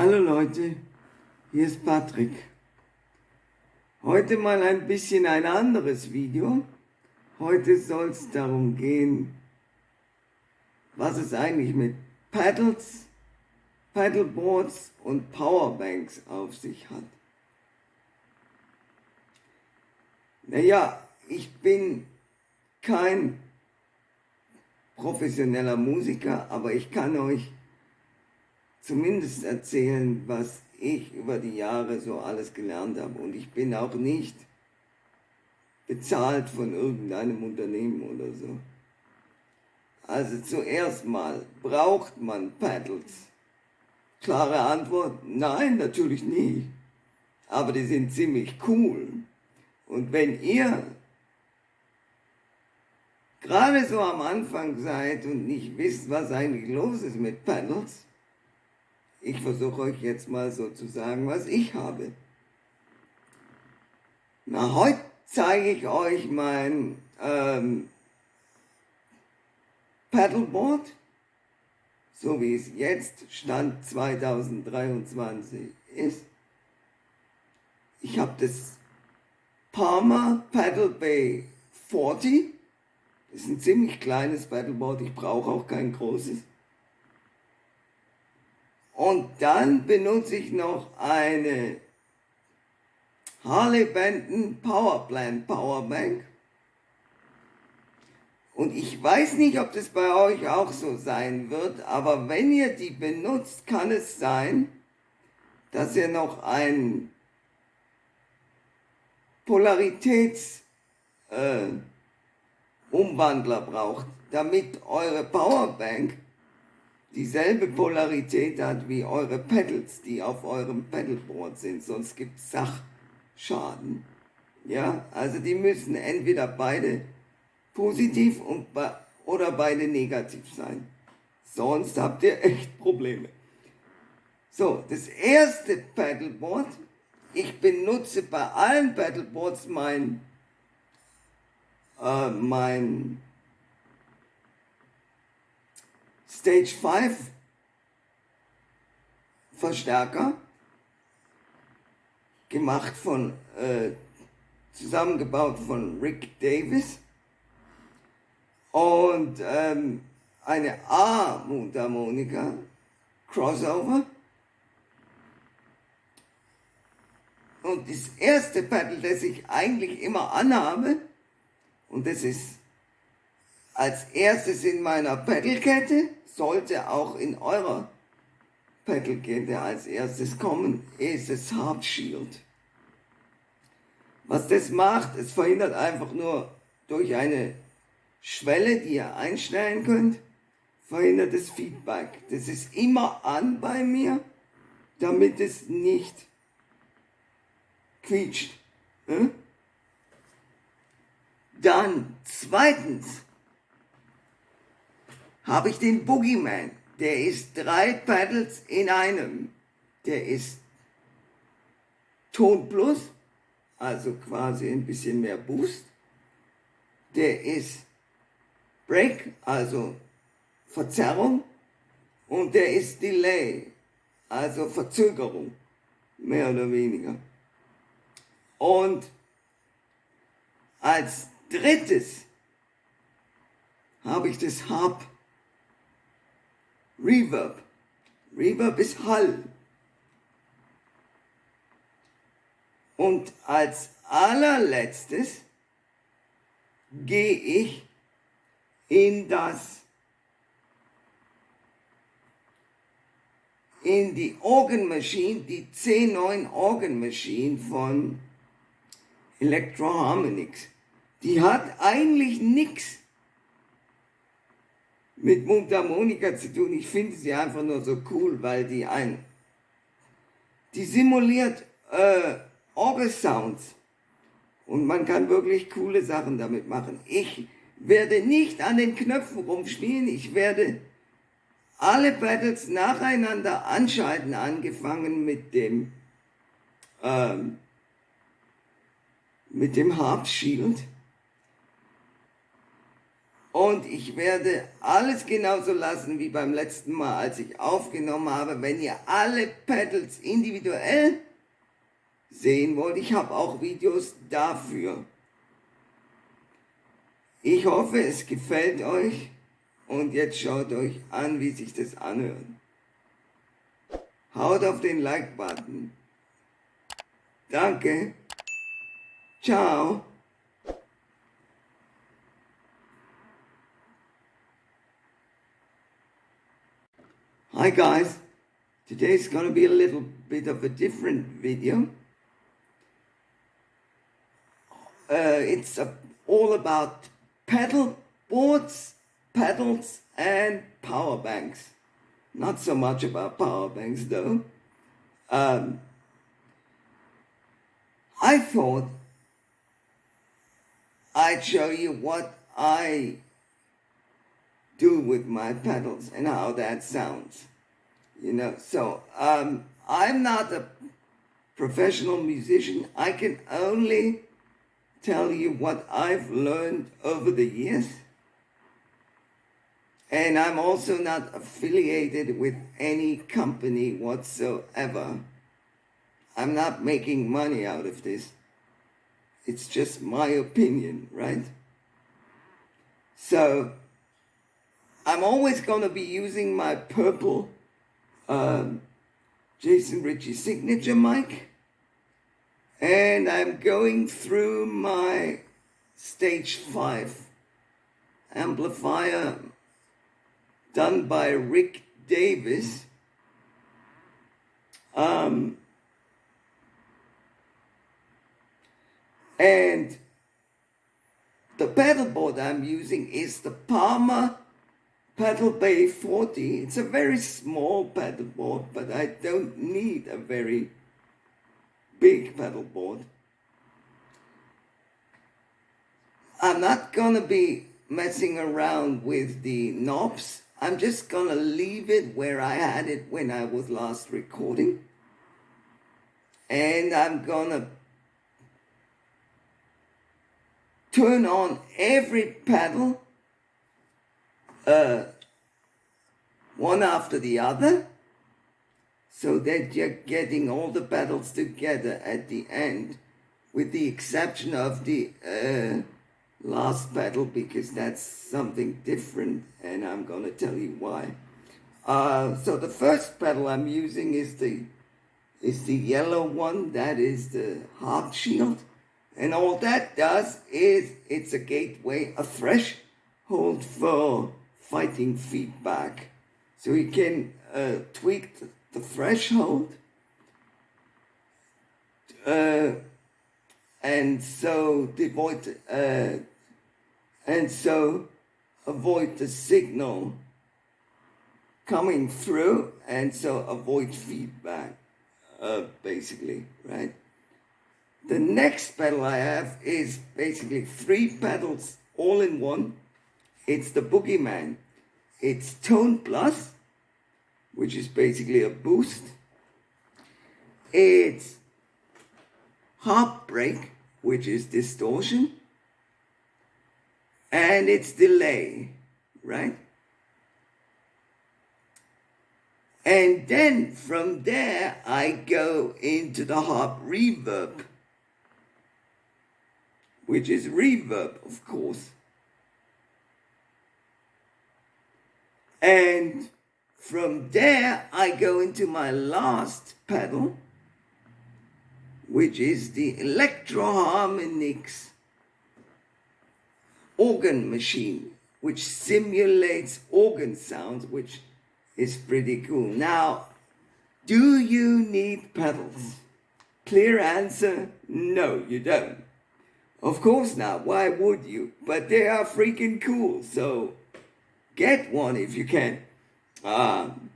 Hallo Leute, hier ist Patrick. Heute mal ein bisschen ein anderes Video. Heute soll es darum gehen, was es eigentlich mit Pedals, Pedalboards und Powerbanks auf sich hat. Naja, ich bin kein professioneller Musiker, aber ich kann euch zumindest erzählen, was ich über die Jahre so alles gelernt habe. Und ich bin auch nicht bezahlt von irgendeinem Unternehmen oder so. Also zuerst mal, braucht man Pedals? Klare Antwort, nein, natürlich nicht. Aber die sind ziemlich cool. Und wenn ihr gerade so am Anfang seid und nicht wisst, was eigentlich los ist mit Pedals, ich versuche euch jetzt mal so zu sagen, was ich habe. Na, heute zeige ich euch mein Pedalboard, so wie es jetzt Stand 2023 ist. Ich habe das Pedalboard 40. Das ist ein ziemlich kleines Pedalboard, ich brauche auch kein großes. Und dann benutze ich noch eine Powerbank. Und ich weiß nicht, ob das bei euch auch so sein wird, aber wenn ihr die benutzt, kann es sein, dass ihr noch einen Polaritätsumwandler braucht, damit eure Powerbank dieselbe Polarität hat wie eure Pedals, die auf eurem Pedalboard sind, sonst gibt es Sachschaden. Ja, also die müssen entweder beide positiv oder beide negativ sein. Sonst habt ihr echt Probleme. So, das erste Pedalboard, ich benutze bei allen Pedalboards mein Stage 5 Verstärker, zusammengebaut von Rick Davis, und eine A-Mundharmonika Crossover. Und das erste Pedal, das ich eigentlich immer anhabe, und das ist als erstes in meiner Pedalkette, sollte auch in eurer Pedalkette als erstes kommen, ist das Harp Shield. Was das macht, es verhindert einfach nur durch eine Schwelle, die ihr einstellen könnt, verhindert das Feedback. Das ist immer an bei mir, damit es nicht quietscht. Dann zweitens habe ich den Boogeyman. Der ist 3 Pedals in einem. Der ist Ton Plus, also quasi ein bisschen mehr Boost. Der ist Break, also Verzerrung. Und der ist Delay, also Verzögerung, mehr oder weniger. Und als drittes habe ich das Harp Reverb. Reverb ist Hall. Und als allerletztes gehe ich in die Organ Machine, die C9 Organ Machine von Electro Harmonics. Die hat eigentlich nichts mit Mundharmonika zu tun. Ich finde sie einfach nur so cool, weil die simuliert Orgelsounds und man kann wirklich coole Sachen damit machen. Ich werde nicht an den Knöpfen rumspielen, ich werde alle Pedals nacheinander anschalten, angefangen mit dem Harp Shield. Und ich werde alles genauso lassen wie beim letzten Mal, als ich aufgenommen habe. Wenn ihr alle Pedals individuell sehen wollt, ich habe auch Videos dafür. Ich hoffe, es gefällt euch und jetzt schaut euch an, wie sich das anhört. Haut auf den Like-Button. Danke. Ciao. Hi guys. Today's gonna be a little bit of a different video. It's all about pedal boards, pedals and power banks. Not so much about power banks though. I thought I'd show you what I do with my pedals and how that sounds. You know, so I'm not a professional musician. I can only tell you what I've learned over the years. And I'm also not affiliated with any company whatsoever. I'm not making money out of this. It's just my opinion, right? So I'm always going to be using my purple Jason Ritchie signature mic. And I'm going through my Stage 5 amplifier done by Rick Davis. And the pedal board I'm using is the Palmer Pedal Bay 40. It's a very small pedal board, but I don't need a very big pedal board. I'm not gonna be messing around with the knobs. I'm just gonna leave it where I had it when I was last recording. And I'm gonna turn on every pedal one after the other, so that you're getting all the pedals together at the end, with the exception of the last pedal, because that's something different, and I'm going to tell you why. So the first pedal I'm using is the yellow one. That is the harp shield. And all that does is it's a gateway, a threshold for fighting feedback. So you can tweak the threshold, and so avoid the signal coming through, and so avoid feedback, basically, right? The next pedal I have is basically 3 pedals all in one. It's the Boogeyman. It's Tone Plus, which is basically a boost. It's Heartbreak, which is distortion. And it's Delay, right? And then from there, I go into the harp reverb, which is reverb, of course. And from there, I go into my last pedal, which is the Electro-Harmonix organ machine, which simulates organ sounds, which is pretty cool. Now, do you need pedals? Clear answer, no, you don't. Of course not, why would you? But they are freaking cool, so get one if you can. I'm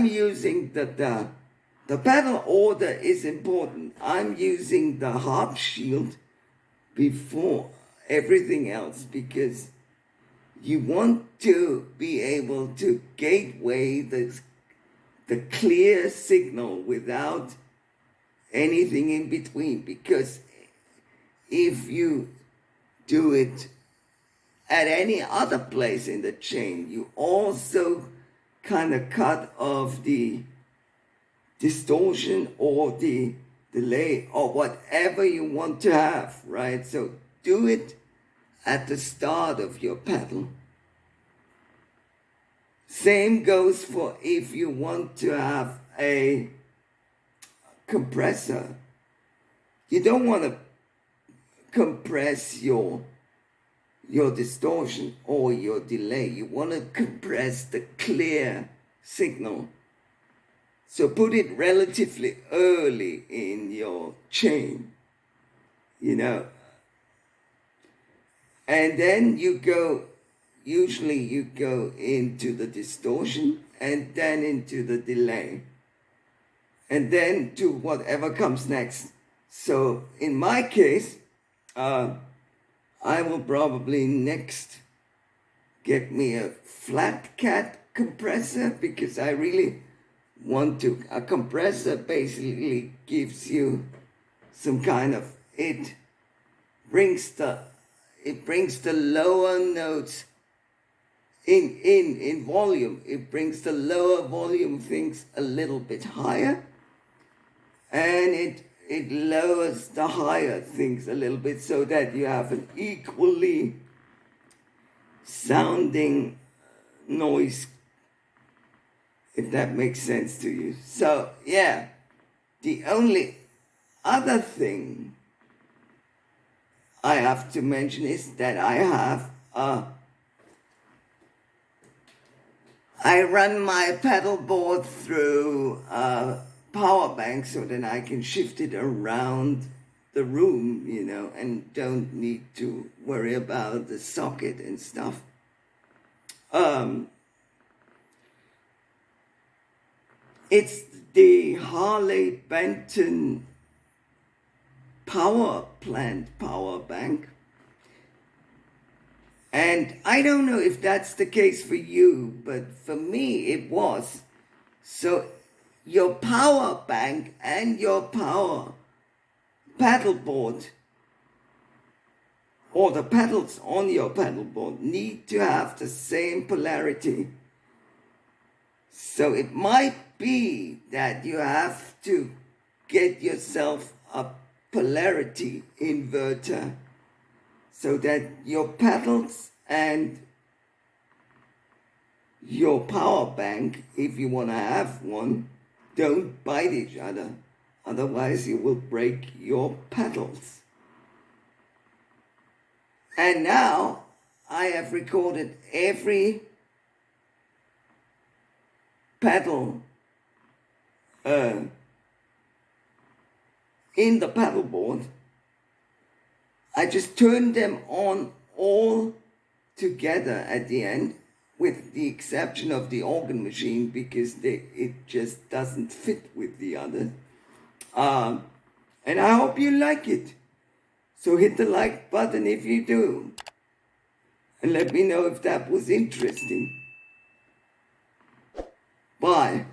using the pedal order is important. I'm using the harp shield before everything else, because you want to be able to gateway the clear signal without anything in between, because if you do it at any other place in the chain. You also kind of cut off the distortion or the delay or whatever you want to have, right? So do it at the start of your pedal. Same goes for if you want to have a compressor. You don't want to compress your distortion or your delay. You want to compress the clear signal. So put it relatively early in your chain, And then usually you go into the distortion and then into the delay. And then to whatever comes next. So in my case, I will probably next get me a flat cat compressor because I really want to. A compressor basically gives you some kind of, it brings the lower notes in volume. It brings the lower volume things a little bit higher, and it lowers the higher things a little bit so that you have an equally sounding noise, if that makes sense to you. So yeah, the only other thing I have to mention is that I run my pedal board through Powerbank so that I can shift it around the room, and don't need to worry about the socket and stuff. It's the Harley Benton power plant Powerbank. And I don't know if that's the case for you, but for me it was. So your power bank and your power pedal board, or the pedals on your pedal board, need to have the same polarity. So it might be that you have to get yourself a polarity inverter so that your pedals and your power bank, if you want to have one, don't bite each other. Otherwise you will break your pedals. And now I have recorded every pedal in the pedal board. I just turned them on all together at the end, with the exception of the organ machine because it just doesn't fit with the others. And I hope you like it. So hit the like button if you do. And let me know if that was interesting. Bye.